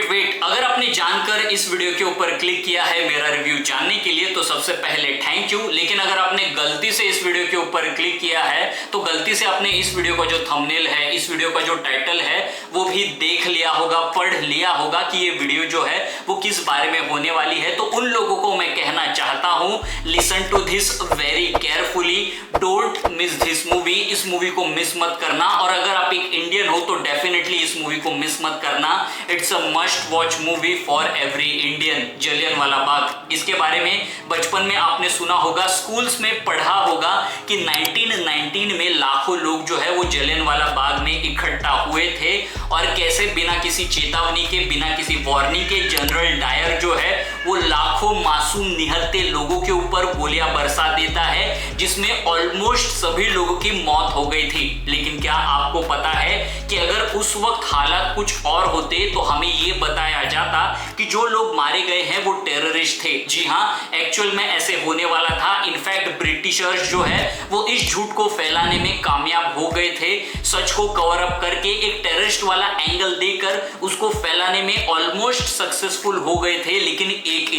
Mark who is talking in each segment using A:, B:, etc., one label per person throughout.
A: Wait अगर आपने जानकर इस वीडियो के ऊपर क्लिक किया है मेरा रिव्यू जानने के लिए तो सबसे पहले थैंक यू। लेकिन अगर आपने गलती से इस वीडियो के ऊपर क्लिक किया है तो गलती से आपने इस वीडियो का जो थंबनेल है, इस वीडियो का जो टाइटल है वो भी देख लिया होगा, पढ़ लिया होगा कि ये वीडियो जो है वो किस बारे में होने वाली है। तो उन लोगों को मैं कहना चाहता हूं, listen to this very carefully, don't miss this movie. इस मूवी को मिस मत करना। और अगर आप एक इंडियन हो तो डेफिनेटली इस मूवी को मिस मत करना। It's a must watch movie for every Indian. Jallianwala Bagh, इसके बारे में बचपन में आपने सुना होगा, स्कूल्स में पढ़ा होगा कि 1919 में लाखों लोग जो है वो जलियांवाला बाग में इकट्ठा हुए थे और कैसे बिना किसी चेतावनी के, बिना किसी वार्निंग के जनरल डायर जो है वो लाखों मासूम निहत्थे लोगों के ऊपर गोलियां बरसा देता है, जिसमें ऑलमोस्ट सभी लोगों की मौत हो गई थी। लेकिन क्या आपको पता है कि अगर उस वक्त हालात कुछ और होते तो हमें ये बताया जाता कि जो लोग मारे गए हैं वो टेररिस्ट थे। जी हाँ, एक्चुअल में ऐसे होने वाला था। इनफैक्ट ब्रिटिशर्स जो है वो इस झूठ को फैलाने में कामयाब हो गए थे। सच को कवर अप करके एक टेररिस्ट वाला एंगल देकर उसको फैलाने में ऑलमोस्ट सक्सेसफुल हो गए थे। लेकिन एक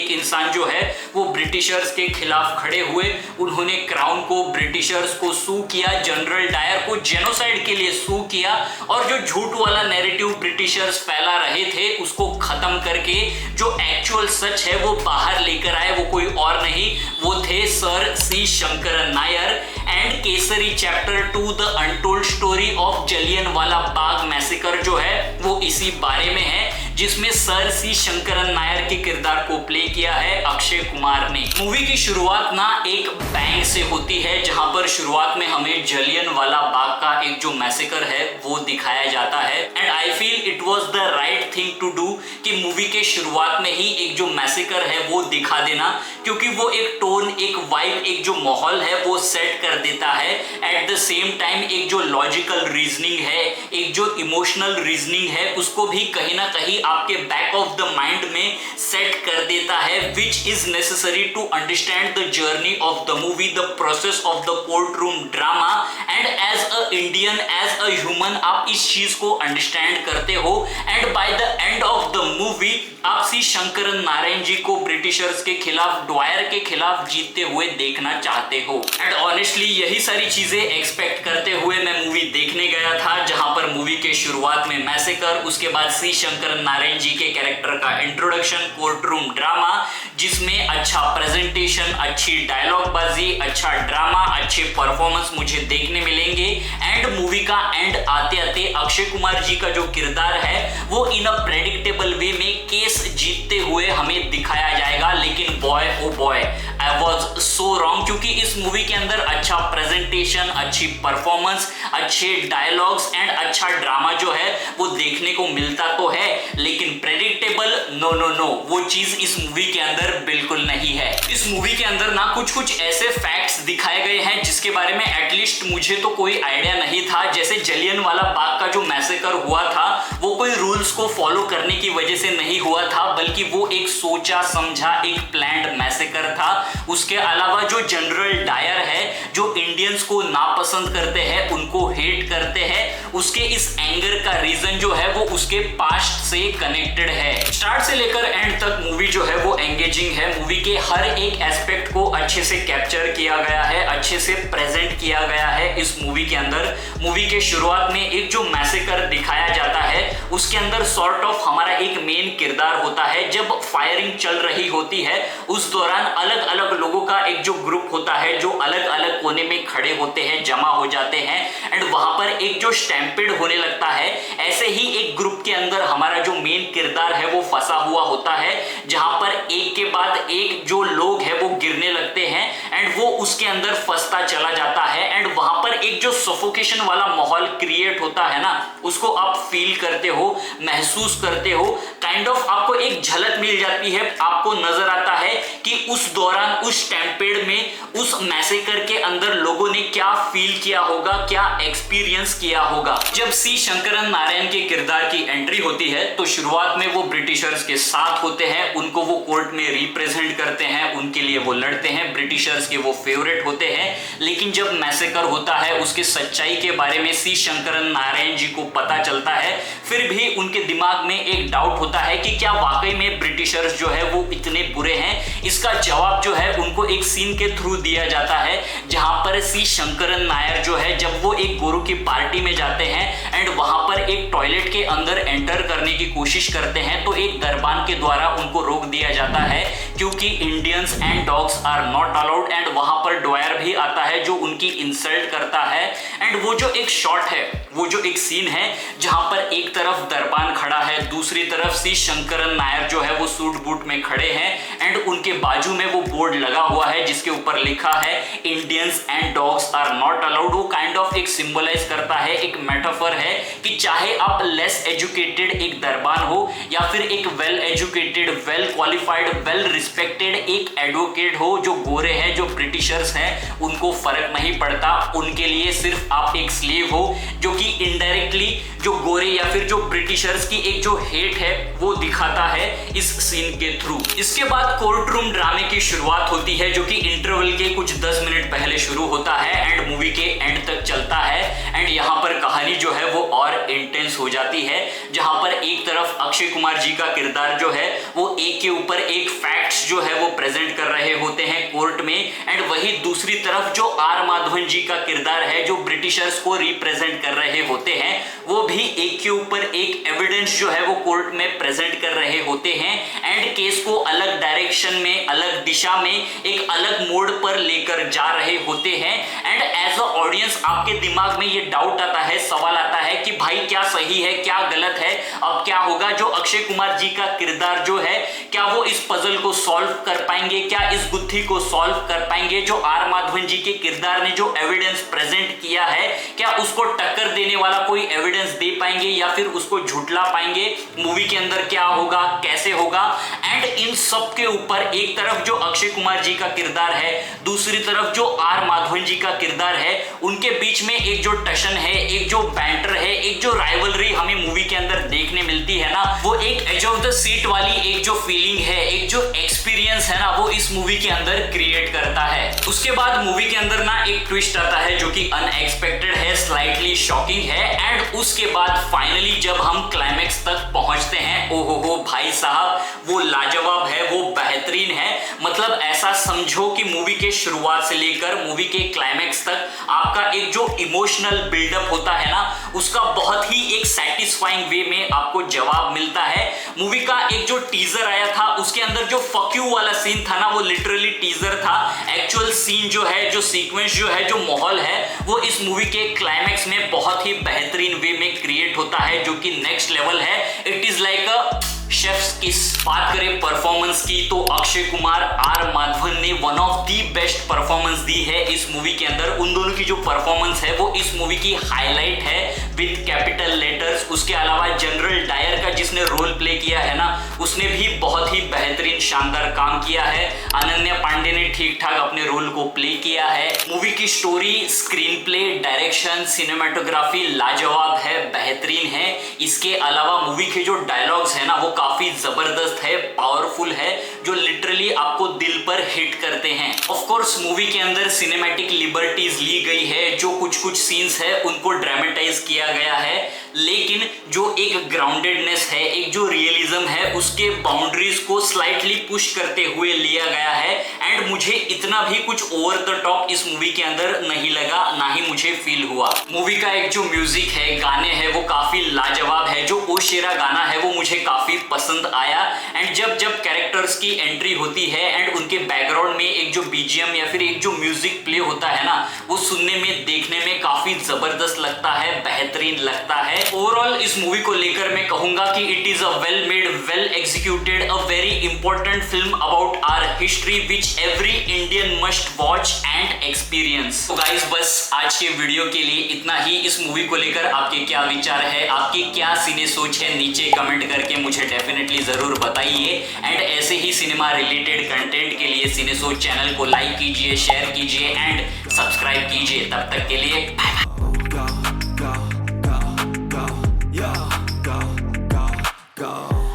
A: इंसान जो है वो ब्रिटिशर्स के खिलाफ खड़े हुए। उन्होंने क्राउन को, ब्रिटिशर्स को सू किया, जनरल डायर को जेनोसाइड के लिए सू किया और जो झूठ वाला नैरेटिव ब्रिटिशर्स फैला रहे थे उसको खत्म करके जो एक्चुअल सच है वो बाहर लेकर आए। वो कोई और नहीं, वो थे sir C Sankaran Nair. And Kesari chapter 2 the untold story of Jallianwala Bagh massacre जो है वो इसी बारे में है, जिसमें सर सी शंकरन नायर के किरदार को प्ले किया है अक्षय कुमार ने। मूवी की शुरुआत ना एक बैंग से होती है, जहां पर शुरुआत में हमें जलियांवाला बाग का एक जो मैसेकर है वो दिखाया जाता है। And I feel it was the right thing to do कि मूवी के शुरुआत में ही एक जो मैसेकर है वो दिखा देना, क्योंकि वो एक टोन, एक वाइब, एक जो माहौल है वो सेट कर देता है। एट द सेम टाइम एक जो लॉजिकल रीजनिंग है, एक जो इमोशनल रीजनिंग है, उसको भी कहीं ना कहीं आपके बैक ऑफ द माइंड में सेट कर देता है, which is necessary to understand the journey of the movie, the process of the court room drama. And as a Indian, as a human आप इस चीज को अंडरस्टैंड करते हो। And by the end of the movie आप see Shankaran Narayan ji को Britishers के खिलाफ, ड्वायर के खिलाफ जीतते हुए देखना चाहते हो। एंड ऑनेस्टली यही सारी चीजें एक्सपेक्ट करते हुए मैं मूवी देखने गया था, जहां पर मूवी के शुरुआत में मैसेकर, उसके बाद सी शंकरन नारायण जी के कैरेक्टर का इंट्रोडक्शन, कोर्ट रूम ड्रामा, जिसमें अच्छा प्रेजेंटेशन, अच्छी डायलॉग बाजी, अच्छा ड्रामा, अच्छे परफॉर्मेंस मुझे देखने मिलेंगे। एंड मूवी का एंड आते आते अक्षय कुमार जी का जो किरदार है वो इन अ प्रेडिक्टेबल वे में केस जीतते हुए हमें दिखाया जाएगा। लेकिन boy oh boy, I was so wrong, क्योंकि इस मूवी के अंदर अच्छा प्रेजेंटेशन, अच्छी परफॉर्मेंस, अच्छे डायलॉग्स एंड अच्छा ड्रामा जो है वो देखने को मिलता तो है, लेकिन प्रेडिक्टेबल नो नो नो, वो चीज इस मूवी के अंदर बिल्कुल नहीं है। इस मूवी के अंदर ना कुछ ऐसे फैक्ट्स दिखाए गए हैं जिसके बारे में एटलीस्ट मुझे तो कोई आइडिया नहीं था। जैसे जलियांवाला बाग का जो मैसेकर हुआ था वो कोई रूल्स को फॉलो करने की वजह से नहीं हुआ था, बल्कि वो एक सोचा समझा, एक प्लान्ड मैसेकर था। उसके अलावा जो जनरल डायर है, जो इंडियंस को नापसंद करते हैं, उनको हेट करते हैं, उसके इस एंगर का रीजन जो है वो उसके पास्ट से कनेक्टेड है। स्टार्ट से लेकर एंड तक मूवी जो है वो एंगेजिंग है। मूवी के हर एक एस्पेक्ट को अच्छे से कैप्चर किया गया है, अच्छे से प्रेजेंट किया गया है इस मूवी के अंदर। मूवी के शुरुआत में एक जो मैसेकर दिखाया जाता है उसके अंदर सॉर्ट ऑफ हमारा एक मेन किरदार होता है। जब फायरिंग चल रही होती है उस दौरान अलग अलग लोगों का एक जो ग्रुप होता है जो अलग अलग कोने में खड़े होते हैं, जमा हो जाते हैं एंड वहां पर एक जो स्टैम्पेड होने लगता है। ऐसे ही एक ग्रुप के अंदर हमारा जो मेन किरदार है वो फंसा हुआ होता है, जहां पर एक के बाद एक जो लोग हैं वो गिरने लगते हैं एंड वो उसके अंदर फंसता चला जाता है। एंड वहां पर एक जो सफोकेशन वाला माहौल क्रिएट होता है ना, उसको आप फील करते हो, महसूस करते हो, काइंड ऑफ आपको एक झलक मिल जाती है। आपको नजर आता है कि उस दौरान, उस स्टैम्पेड में, उस मैसेकर के अंदर लोगों ने क्या फील किया होगा, क्या एक्सपीरियंस किया होगा। जब सी शंकरन नारायण के किरदार की एंट्री होती है तो शुरुआत में वो ब्रिटिशर्स के साथ होते हैं, उनको वो कोर्ट में रिप्रेजेंट करते हैं, उनके लिए वो लड़ते हैं, ब्रिटिशर्स ब्रिटिशर्स के वो फेवरेट होते हैं। लेकिन जब मैसेकर होता है, उसके सच्चाई के बारे में सी शंकरन नारायण जी को पता चलता है, फिर भी उनके दिमाग में एक डाउट होता है कि क्या वाकई में ब्रिटिशर्स जो है वो इतने बुरे हैं। इसका जवाब जो है उनको एक सीन के थ्रू दिया जाता है, जहां पर सी शंकरन नायर जो है जब वो एक गुरु की पार्टी में जाते हैं एंड वहां पर एक टॉयलेट के अंदर एंटर करने की कोशिश करते हैं, तो एक दरबान के द्वारा उनको रोक दिया जाता है क्योंकि Indians and dogs are not allowed. And वहां पर ड्वायर भी आता है जो उनकी इंसल्ट करता है। एंड वो जो एक शॉट है, वो जो एक सीन है जहां पर एक तरफ दरबान खड़ा है, दूसरी तरफ सी शंकरन नायर जो है वो सूट बूट में खड़े हैं एंड उनके बाजू में वो बोर्ड लगा हुआ है जिसके ऊपर लिखा है Indians and dogs are not allowed. वो काइंड ऑफ एक सिंबलाइज करता है, एक मेटाफर है कि चाहे आप लेस एजुकेटेड एक दरबान हो या फिर एक well educated, well qualified, well respected एक एडवोकेट हो, जो गोरे हैं, जो ब्रिटिशर्स हैं, उनको फर्क नहीं पड़ता। उनके लिए सिर्फ आप एक स्लेव हो, जो कि इनडायरेक्टली जो गोरे या फिर जो ब्रिटिशर्स की एक जो हेट है वो दिखाता है इस सीन के थ्रू। इसके बाद कोर्ट रूम ड्रामे की शुरुआत होती है, जो कि इंटरवल के कुछ 10 मिनट पहले शुरू होता है एंड मूवी के एंड तक चलता है। एंड यहाँ पर कहानी जो है वो और इंटेंस हो जाती है, जहां पर एक तरफ अक्षय कुमार जी का किरदार जो है वो एक के ऊपर एक फैक्ट्स जो है वो प्रेजेंट कर रहे होते हैं कोर्ट में, एंड वही दूसरी तरफ जो आर माधवन जी का किरदार है, जो ब्रिटिशर्स को रिप्रेजेंट कर रहे होते हैं, वो भी एक के ऊपर एक एविडेंस जो है वो कोर्ट में प्रेजेंट कर रहे होते हैं एंड केस को अलग डायरेक्शन में, अलग दिशा में, एक अलग मोड पर लेकर जा रहे होते हैं। एंड एज अ ऑडियंस आपके दिमाग में ये डाउट आता है, सवाल आता है कि भाई क्या सही है, क्या गलत है, अब क्या होगा। जो अक्षय कुमार जी का किरदार जो है, क्या वो इस पजल को सॉल्व कर पाएंगे, क्या इस गुत्थी को सॉल्व कर पाएंगे। जो आर माधवन जी के किरदार ने जो एविडेंस प्रेजेंट किया है, क्या उसको टक्कर देने वाला कोई एविडेंस दे पाएंगे या फिर उसको झुठला पाएंगे। मूवी के अंदर क्या होगा, कैसे होगा। एंड इन सब के ऊपर एक तरफ जो अक्षय कुमार जी का किरदार है, दूसरी तरफ जो आर माधवन जी का किरदार है, उनके बीच में एक जो टशन है, एक जो बैंटर है, एक जो राइवलरी हमें मूवी के अंदर देखने मिलती है ना, वो एक एज ऑफ द सीट वाली एक जो फीलिंग है, एक जो एक्सपीरियंस है ना, वो इस मूवी के अंदर क्रिएट करता है। उसके बाद मूवी के अंदर ना एक ट्विस्ट आता है जो कि अनएक्सपेक्टेड है, स्लाइटली शॉकिंग है। एंड उसके बाद फाइनली जब हम क्लाइमेक्स तक पहुंचते हैं, ओहो हो भाई साहब, वो लाजवाब है, वो बेहतरीन है। मतलब ऐसा समझो कि मूवी के शुरुआत से लेकर मूवी के क्लाइमेक्स तक आपका एक जो इमोशनल बिल्डअप होता है ना, उसका बहुत ही एक सैटिस्फाइंग वे में आपको जवाब मिलता है। मूवी का एक जो टीजर आया था, उसके अंदर जो फक यू वाला सीन था ना, वो लिटरली टीजर था। एक्चुअल सीन जो है, जो सीक्वेंस जो है, जो माहौल है, वो इस मूवी के क्लाइमेक्स में बहुत ही बेहतरीन वे में क्रिएट होता है, जो कि नेक्स्ट लेवल है। It is like a chefs किस। बात करें परफॉर्मेंस की, तो अक्षय कुमार, आर माधवन ने one of the best performance दी है इस मूवी के अंदर। उन दोनों की जो परफॉर्मेंस है वो इस मूवी की हाईलाइट है विद कैपिटल लेटर्स। उसके अलावा जनरल डायर का जिसने रोल प्ले किया है ना, उसने भी बहुत ही बेहतरीन शानदार काम किया है। अनन्या पांडे ने ठीक ठाक अपने रोल को प्ले किया है। मूवी की story, screen play, direction, cinematography लाजवाब है, बेहतरीन है। इसके अलावा मूवी के जो डायलॉग्स है ना, वो काफी जबरदस्त है, पावरफुल है, जो लिटरली आपको दिल पर हिट करते हैं। ऑफ कोर्स मूवी के अंदर सिनेमैटिक लिबर्टीज ली गई है, जो कुछ सीन्स है उनको ड्रामेटाइज किया गया है, लेकिन जो एक ग्राउंडेडनेस है, एक जो रियलिज्म है, उसके बाउंड्रीज को स्लाइटली पुश करते हुए लिया गया है। एंड मुझे इतना भी कुछ ओवर द टॉप इस मूवी के अंदर नहीं लगा, ना ही मुझे फील हुआ। मूवी का एक जो म्यूजिक है, गाने हैं, वो काफी लाजवाब है। जो ओ शेरा गाना है वो मुझे काफी पसंद आया। एंड जब कैरेक्टर्स की एंट्री होती है एंड उनके बैकग्राउंड में एक जो बीजीएम या फिर एक जो म्यूजिक प्ले होता है ना, वो सुनने में, देखने में काफी जबरदस्त लगता है, बेहतरीन लगता है। ओवरऑल इस मूवी को लेकर मैं कहूंगा कि it is a well made, well executed, a very important film about our history which every Indian must watch and experience. तो गाइस, बस आज के वीडियो के लिए इतना ही। इस मूवी को लेकर आपके क्या विचार है, आपकी क्या सिने सोच है, नीचे कमेंट करके मुझे डेफिनेटली जरूर बताइए। एंड ऐसे ही सिनेमा रिलेटेड कंटेंट के लिए सिने सोच चैनल को लाइक कीजिए, शेयर कीजिए एंड सब्सक्राइब कीजिए। तब तक के लिए bye bye.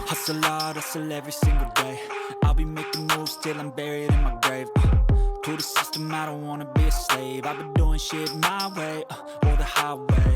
A: Hustle hard, hustle every single day. I'll be making moves till I'm buried in my grave.
B: To the system, I don't wanna be a slave. I've been doing shit my way, or the highway.